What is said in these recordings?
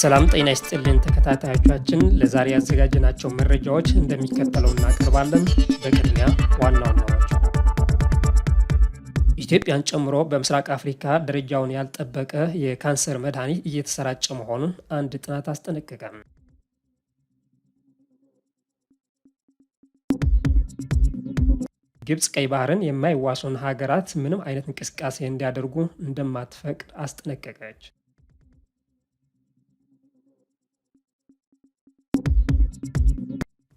ሰላም ጤና ይስጥልን ተከታታዮቻችን፣ ለዛሬ ያዘጋጀናቸው መረጃዎች እንደሚከተለው እናቀርባለን። በቅድሚያ ዋና ዋናዎቹ። ኢትዮጵያን ጨምሮ በምስራቅ አፍሪካ ደረጃውን ያልጠበቀ የካንሰር መድኃኒት እየተሰራጨ መሆኑን አንድ ጥናት አስጠነቀቀ። ግብጽ ቀይ ባህርን የማይዋሰኑ ሀገራት ምንም አይነት እንቅስቃሴ እንዲያደርጉ እንደማትፈቅድ አስጠነቀቀች።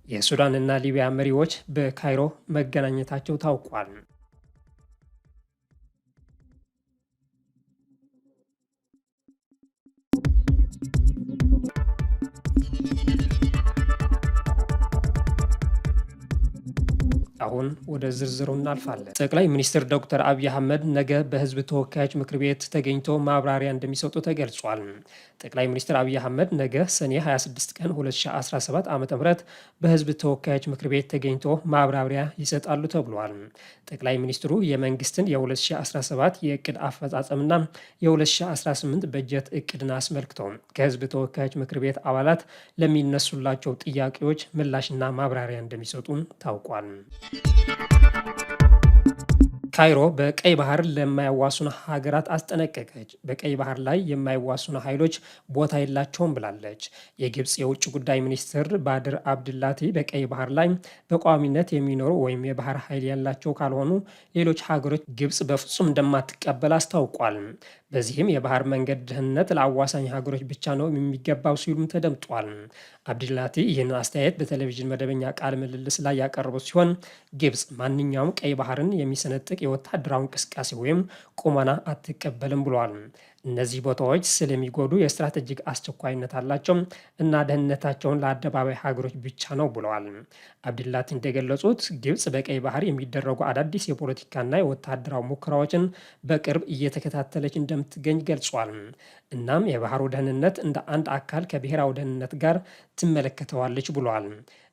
የሱዳን እና ሊቢያ መሪዎች በካይሮ መገናኘታቸው ታውቋል። አሁን ወደ ዝርዝሩ እናልፋለን። ጠቅላይ ሚኒስትር ዶክተር አብይ አህመድ ነገ በህዝብ ተወካዮች ምክር ቤት ተገኝቶ ማብራሪያ እንደሚሰጡ ተገልጿል። ጠቅላይ ሚኒስትር አብይ አህመድ ነገ ሰኔ 26 ቀን 2017 ዓ.ም በህዝብ ተወካዮች ምክር ቤት ተገኝቶ ማብራሪያ ይሰጣሉ ተብሏል። ጠቅላይ ሚኒስትሩ የመንግስትን የ2017 የእቅድ አፈጻጸምና የ2018 በጀት እቅድን አስመልክተው ከህዝብ ተወካዮች ምክር ቤት አባላት ለሚነሱላቸው ጥያቄዎች ምላሽና ማብራሪያ እንደሚሰጡ ታውቋል። ካይሮ በቀይ ባህር ለማይዋሰኑ ሀገራት አስጠነቀቀች። በቀይ ባህር ላይ የማይዋሰኑ ኃይሎች ቦታ የላቸውም ብላለች። የግብፅ የውጭ ጉዳይ ሚኒስትር ባድር አብድላቲ በቀይ ባህር ላይ በቋሚነት የሚኖሩ ወይም የባህር ኃይል ያላቸው ካልሆኑ ሌሎች ሀገሮች ግብፅ በፍጹም እንደማትቀበል አስታውቋል። በዚህም የባህር መንገድ ደህንነት ለአዋሳኝ ሀገሮች ብቻ ነው የሚገባው ሲሉም ተደምጧል። አብድላቲ ይህን አስተያየት በቴሌቪዥን መደበኛ ቃለ ምልልስ ላይ ያቀረቡት ሲሆን ግብፅ ማንኛውም ቀይ ባህርን የሚሰነጥቅ የወታደራዊ እንቅስቃሴ ወይም ቁመና አትቀበልም ብሏል። እነዚህ ቦታዎች ስለሚጎዱ የስትራቴጂክ አስቸኳይነት አላቸው እና ደህንነታቸውን ለአደባባይ ሀገሮች ብቻ ነው ብለዋል። አብድላቲ እንደገለጹት ግብፅ በቀይ ባህር የሚደረጉ አዳዲስ የፖለቲካና የወታደራዊ ሙከራዎችን በቅርብ እየተከታተለች እንደምትገኝ ገልጿል። እናም የባህሩ ደህንነት እንደ አንድ አካል ከብሔራዊ ደህንነት ጋር ትመለከተዋለች ብሏል።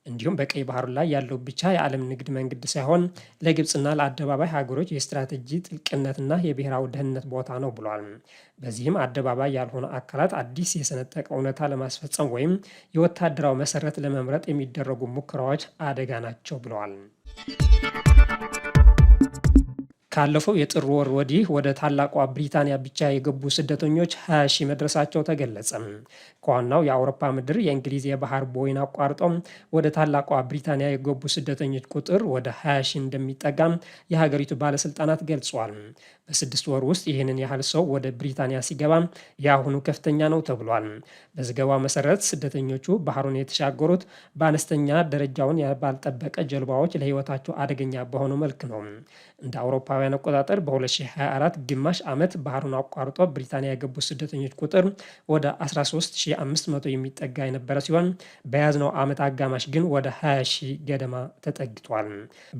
እንዲሁም በቀይ ባህር ላይ ያለው ብቻ የዓለም ንግድ መንገድ ሳይሆን ለግብፅና ለአደባባይ ሀገሮች የስትራቴጂ ጥልቅነትና የብሔራዊ ደህንነት ቦታ ነው ብሏል። በዚህም አደባባይ ያልሆነ አካላት አዲስ የሰነጠቀ እውነታ ለማስፈጸም ወይም የወታደራዊ መሰረት ለመምረጥ የሚደረጉ ሙከራዎች አደጋ ናቸው ብለዋል። ካለፈው የጥር ወር ወዲህ ወደ ታላቋ ብሪታንያ ብቻ የገቡ ስደተኞች 20 ሺህ መድረሳቸው ተገለጸ። ከዋናው የአውሮፓ ምድር የእንግሊዝ የባህር ቦይን አቋርጠው ወደ ታላቋ ብሪታንያ የገቡ ስደተኞች ቁጥር ወደ 20 ሺህ እንደሚጠጋም የሀገሪቱ ባለስልጣናት ገልጿል። በ6 ወር ውስጥ ይህንን ያህል ሰው ወደ ብሪታንያ ሲገባ የአሁኑ ከፍተኛ ነው ተብሏል። በዘገባው መሰረት ስደተኞቹ ባህሩን የተሻገሩት በአነስተኛ ደረጃውን ባልጠበቀ ጀልባዎች ለህይወታቸው አደገኛ በሆነ መልክ ነው። እንደ አውሮፓውያን አቆጣጠር በ2024 ግማሽ ዓመት ባህሩን አቋርጦ ብሪታንያ የገቡ ስደተኞች ቁጥር ወደ 13500 የሚጠጋ የነበረ ሲሆን በያዝነው ዓመት አጋማሽ ግን ወደ 20 ሺህ ገደማ ተጠግቷል።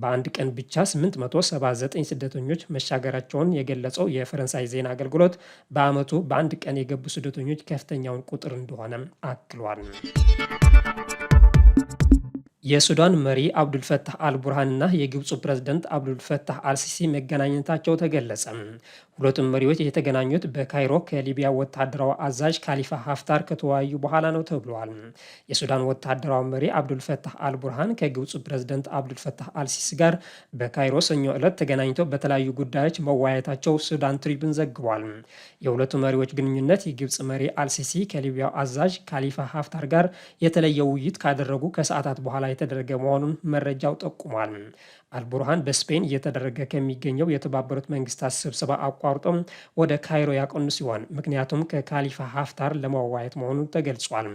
በአንድ ቀን ብቻ 879 ስደተኞች መሻገራቸውን የገለጸው የፈረንሳይ ዜና አገልግሎት በዓመቱ በአንድ ቀን የገቡ ስደተኞች ከፍተኛውን ቁጥር እንደሆነ አክሏል። የሱዳን መሪ አብዱልፈታህ አልቡርሃን እና የግብፁ ፕሬዝዳንት አብዱልፈታህ አልሲሲ መገናኘታቸው ተገለጸ። ሁለቱም መሪዎች የተገናኙት በካይሮ ከሊቢያ ወታደራዊ አዛዥ ካሊፋ ሀፍታር ከተወያዩ በኋላ ነው ተብሏል። የሱዳን ወታደራዊ መሪ አብዱልፈታህ አልቡርሃን ከግብፁ ፕሬዝዳንት አብዱልፈታህ አልሲሲ ጋር በካይሮ ሰኞ ዕለት ተገናኝተው በተለያዩ ጉዳዮች መወያየታቸው ሱዳን ትሪቡን ዘግቧል። የሁለቱ መሪዎች ግንኙነት የግብፅ መሪ አልሲሲ ከሊቢያው አዛዥ ካሊፋ ሀፍታር ጋር የተለየ ውይይት ካደረጉ ከሰዓታት በኋላ የተደረገ መሆኑን መረጃው ጠቁሟል። አልቡርሃን በስፔን እየተደረገ ከሚገኘው የተባበሩት መንግስታት ስብሰባ አቋርጦም ወደ ካይሮ ያቀኑ ሲሆን ምክንያቱም ከካሊፋ ሀፍታር ለመወያየት መሆኑን ተገልጿል።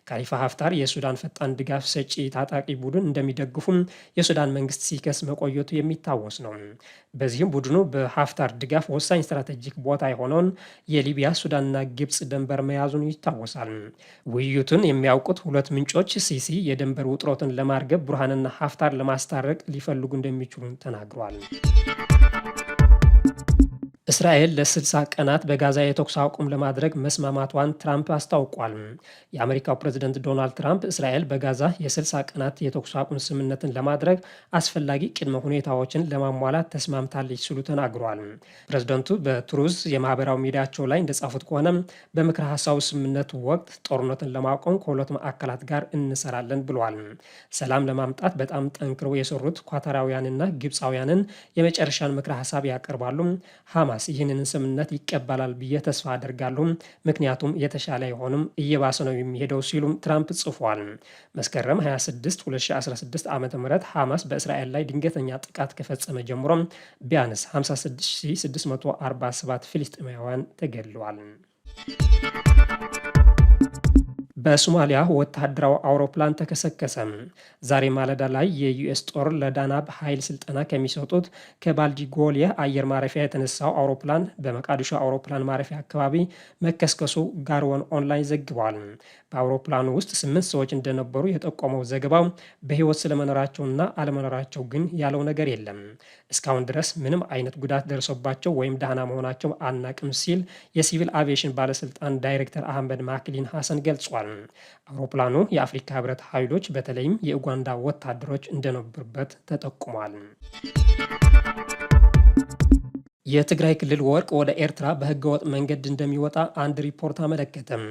ካሊፋ ሀፍታር የሱዳን ፈጣን ድጋፍ ሰጪ ታጣቂ ቡድን እንደሚደግፉም የሱዳን መንግስት ሲከስ መቆየቱ የሚታወስ ነው። በዚህም ቡድኑ በሀፍታር ድጋፍ ወሳኝ ስትራቴጂክ ቦታ የሆነውን የሊቢያ ሱዳንና ግብፅ ድንበር መያዙን ይታወሳል። ውይይቱን የሚያውቁት ሁለት ምንጮች ሲሲ የድንበር ውጥረትን ለማርገብ ቡርሃንና ሀፍታር ለማስታረቅ ሊፈልጉ እንደሚችሉ ተናግሯል። እስራኤል ለ60 ቀናት በጋዛ የተኩስ አቁም ለማድረግ መስማማቷን ትራምፕ አስታውቋል። የአሜሪካው ፕሬዝደንት ዶናልድ ትራምፕ እስራኤል በጋዛ የ60 ቀናት የተኩስ አቁም ስምምነትን ለማድረግ አስፈላጊ ቅድመ ሁኔታዎችን ለማሟላት ተስማምታለች ሲሉ ተናግረዋል። ፕሬዝደንቱ በትሩዝ የማህበራዊ ሚዲያቸው ላይ እንደጻፉት ከሆነ በምክረ ሀሳቡ ስምምነቱ ወቅት ጦርነትን ለማቆም ከሁለቱም አካላት ጋር እንሰራለን ብለዋል። ሰላም ለማምጣት በጣም ጠንክረው የሰሩት ኳታራውያንና ግብፃውያንን የመጨረሻን ምክረ ሀሳብ ያቀርባሉ። ሐማስ ይህንን ስምምነት ይቀበላል ብዬ ተስፋ አደርጋለሁ፣ ምክንያቱም የተሻለ አይሆንም፣ እየባሰ ነው የሚሄደው ሲሉም ትራምፕ ጽፏል። መስከረም 26 2016 ዓ.ም ሐማስ በእስራኤል ላይ ድንገተኛ ጥቃት ከፈጸመ ጀምሮ ቢያንስ 56647 ፍልስጤማውያን ተገድለዋል። በሶማሊያ ወታደራዊ አውሮፕላን ተከሰከሰ። ዛሬ ማለዳ ላይ የዩኤስ ጦር ለዳናብ ኃይል ስልጠና ከሚሰጡት ከባልዲጎሊያ አየር ማረፊያ የተነሳው አውሮፕላን በመቃዲሾ አውሮፕላን ማረፊያ አካባቢ መከስከሱ ጋርወን ኦንላይን ዘግቧል። በአውሮፕላኑ ውስጥ 8 ሰዎች እንደነበሩ የጠቆመው ዘገባው በሕይወት ስለመኖራቸውና አለመኖራቸው ግን ያለው ነገር የለም። እስካሁን ድረስ ምንም አይነት ጉዳት ደርሶባቸው ወይም ደህና መሆናቸው አናቅም ሲል የሲቪል አቪዬሽን ባለስልጣን ዳይሬክተር አህመድ ማክሊን ሐሰን ገልጿል። አውሮፕላኑ የአፍሪካ ህብረት ኃይሎች በተለይም የኡጋንዳ ወታደሮች እንደነበሩበት ተጠቁሟል። የትግራይ ክልል ወርቅ ወደ ኤርትራ በህገወጥ መንገድ እንደሚወጣ አንድ ሪፖርት አመለከተም።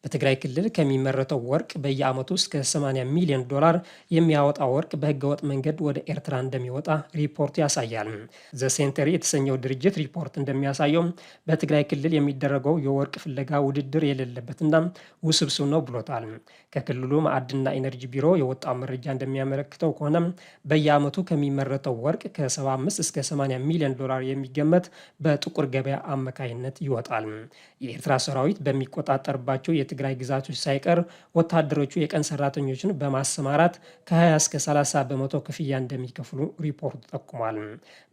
በትግራይ ክልል ከሚመረተው ወርቅ በየዓመቱ እስከ 80 ሚሊዮን ዶላር የሚያወጣ ወርቅ በህገወጥ መንገድ ወደ ኤርትራ እንደሚወጣ ሪፖርት ያሳያል። ዘሴንተሪ የተሰኘው ድርጅት ሪፖርት እንደሚያሳየው በትግራይ ክልል የሚደረገው የወርቅ ፍለጋ ውድድር የሌለበትና ውስብስብ ነው ብሎታል። ከክልሉ ማዕድንና ኢነርጂ ቢሮ የወጣው መረጃ እንደሚያመለክተው ከሆነ በየዓመቱ ከሚመረተው ወርቅ ከ75 እስከ 80 ሚሊዮን ዶላር የሚገመት በጥቁር ገበያ አማካይነት ይወጣል። የኤርትራ ሰራዊት በሚቆጣጠርባቸው የትግራይ ግዛቶች ሳይቀር ወታደሮቹ የቀን ሰራተኞችን በማሰማራት ከ20 እስከ 30 በመቶ ክፍያ እንደሚከፍሉ ሪፖርቱ ጠቁሟል።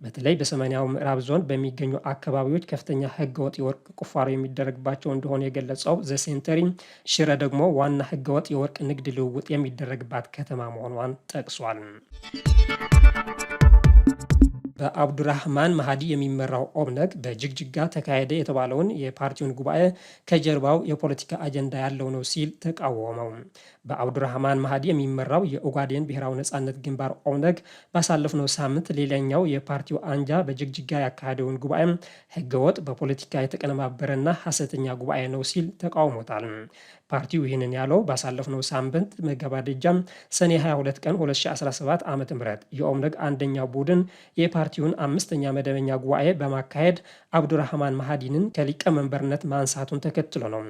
በተለይ በሰሜናዊ ምዕራብ ዞን በሚገኙ አካባቢዎች ከፍተኛ ህገወጥ የወርቅ ቁፋሮ የሚደረግባቸው እንደሆነ የገለጸው ዘሴንተሪ ሽረ ደግሞ ዋና ህገወጥ የወርቅ ንግድ ልውውጥ የሚደረግባት ከተማ መሆኗን ጠቅሷል። በአብዱራህማን ማሃዲ የሚመራው ኦብነግ በጅግጅጋ ተካሄደ የተባለውን የፓርቲውን ጉባኤ ከጀርባው የፖለቲካ አጀንዳ ያለው ነው ሲል ተቃወመው። በአብዱራህማን ማሃዲ የሚመራው የኦጋዴን ብሔራዊ ነጻነት ግንባር ኦብነግ ባሳለፍነው ሳምንት ሌላኛው የፓርቲው አንጃ በጅግጅጋ ያካሄደውን ጉባኤ ህገወጥ፣ በፖለቲካ የተቀነባበረና ሐሰተኛ ጉባኤ ነው ሲል ተቃውሞታል። ፓርቲው ይህንን ያለው ባሳለፍነው ሳምንት መገባደጃም ሰኔ 22 ቀን 2017 ዓ.ም የኦብነግ አንደኛ ቡድን የፓርቲውን 5ኛ መደበኛ ጉባኤ በማካሄድ አብዱራህማን ማሃዲንን ከሊቀመንበርነት ማንሳቱን ተከትሎ ነው።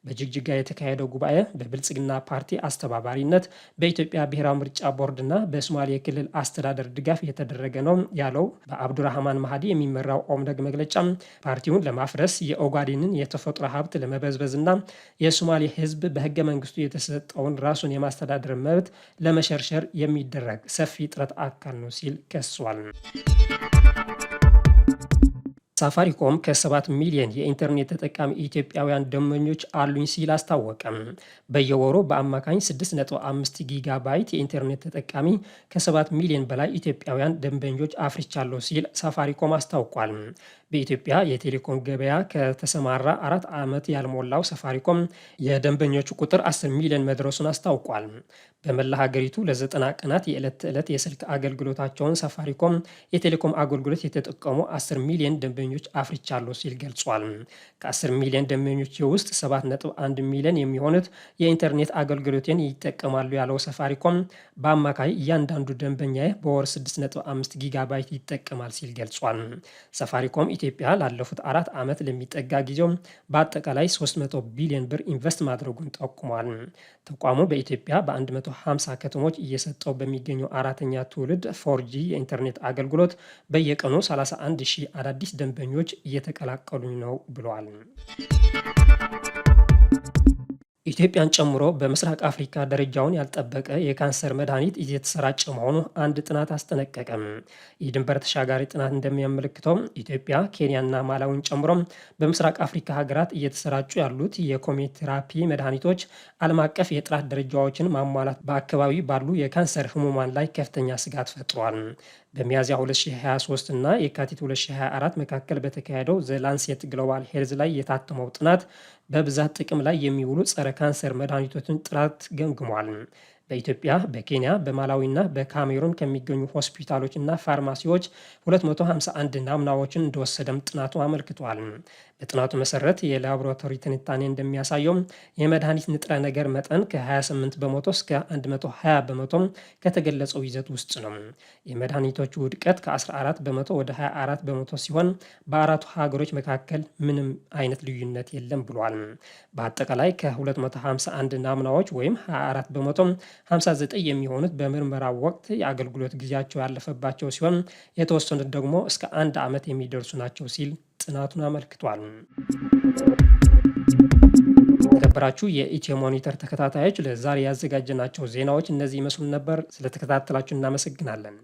በጅግጅጋ የተካሄደው ጉባኤ በብልጽግና ፓርቲ አስተባባሪነት በኢትዮጵያ ብሔራዊ ምርጫ ቦርድና በሶማሌ ክልል አስተዳደር ድጋፍ የተደረገ ነው ያለው በአብዱራህማን ማሃዲ የሚመራው ኦብነግ መግለጫ ፓርቲውን ለማፍረስ የኦጋዴንን የተፈጥሮ ሀብት ለመበዝበዝና የሶማሌ ህዝብ በህገ መንግስቱ የተሰጠውን ራሱን የማስተዳደር መብት ለመሸርሸር የሚደረግ ሰፊ ጥረት አካል ነው ሲል ከሷል። ሳፋሪኮም ከ7 ሚሊዮን የኢንተርኔት ተጠቃሚ ኢትዮጵያውያን ደንበኞች አሉኝ ሲል አስታወቀም። በየወሩ በአማካኝ 6.5 ጊጋባይት የኢንተርኔት ተጠቃሚ ከ7 ሚሊዮን በላይ ኢትዮጵያውያን ደንበኞች አፍርቻለሁ ሲል ሳፋሪኮም አስታውቋል። በኢትዮጵያ የቴሌኮም ገበያ ከተሰማራ 4 ዓመት ያልሞላው ሳፋሪኮም የደንበኞቹ ቁጥር 10 ሚሊዮን መድረሱን አስታውቋል። በመላ ሀገሪቱ ለ90 ቀናት የዕለት ተዕለት የስልክ አገልግሎታቸውን ሳፋሪኮም የቴሌኮም አገልግሎት የተጠቀሙ 10 ሚሊዮን ደንበኞች አፍርቻለሁ ሲል ገልጿል። ከ10 ሚሊዮን ደንበኞች ውስጥ 7.1 ሚሊዮን የሚሆኑት የኢንተርኔት አገልግሎትን ይጠቀማሉ ያለው ሳፋሪኮም በአማካይ እያንዳንዱ ደንበኛ በወር 6.5 ጊጋባይት ይጠቀማል ሲል ገልጿል። ሳፋሪኮም ኢትዮጵያ ላለፉት 4 ዓመት ለሚጠጋ ጊዜው በአጠቃላይ 300 ቢሊዮን ብር ኢንቨስት ማድረጉን ጠቁሟል። ተቋሙ በኢትዮጵያ በ150 ከተሞች እየሰጠው በሚገኘው 4ኛ ትውልድ 4G የኢንተርኔት አገልግሎት በየቀኑ 31 ሺህ አዳዲስ ደንበኞች እየተቀላቀሉኝ ነው ብለዋል። ኢትዮጵያን ጨምሮ በምስራቅ አፍሪካ ደረጃውን ያልጠበቀ የካንሰር መድኃኒት እየተሰራጨ መሆኑ አንድ ጥናት አስጠነቀቀም። የድንበር ተሻጋሪ ጥናት እንደሚያመለክተው ኢትዮጵያ፣ ኬንያና ማላዊን ጨምሮ በምስራቅ አፍሪካ ሀገራት እየተሰራጩ ያሉት የኬሞቴራፒ መድኃኒቶች ዓለም አቀፍ የጥራት ደረጃዎችን ማሟላት በአካባቢው ባሉ የካንሰር ህሙማን ላይ ከፍተኛ ስጋት ፈጥሯል። በሚያዝያ 2023 እና የካቲት 2024 መካከል በተካሄደው ዘ ላንሴት ግሎባል ሄልዝ ላይ የታተመው ጥናት በብዛት ጥቅም ላይ የሚውሉ ጸረ ካንሰር መድኃኒቶችን ጥራት ገምግሟል። በኢትዮጵያ፣ በኬንያ፣ በማላዊ እና በካሜሩን ከሚገኙ ሆስፒታሎች እና ፋርማሲዎች 251 ናሙናዎችን እንደወሰደም ጥናቱ አመልክቷል። በጥናቱ መሰረት የላቦራቶሪ ትንታኔ እንደሚያሳየው የመድኃኒት ንጥረ ነገር መጠን ከ28 በመቶ እስከ 120 በመቶ ከተገለጸው ይዘት ውስጥ ነው። የመድኃኒቶቹ ውድቀት ከ14 በመቶ ወደ 24 በመቶ ሲሆን በአራቱ ሀገሮች መካከል ምንም አይነት ልዩነት የለም ብሏል። በአጠቃላይ ከ251 ናሙናዎች ወይም 24 በመቶ 59 የሚሆኑት በምርመራ ወቅት የአገልግሎት ጊዜያቸው ያለፈባቸው ሲሆን የተወሰኑት ደግሞ እስከ 1 ዓመት የሚደርሱ ናቸው ሲል ጥናቱን አመልክቷል። የተከበራችሁ የኢትዮ ሞኒተር ተከታታዮች ለዛሬ ያዘጋጀናቸው ዜናዎች እነዚህ ይመስሉ ነበር። ስለተከታተላችሁ እናመሰግናለን።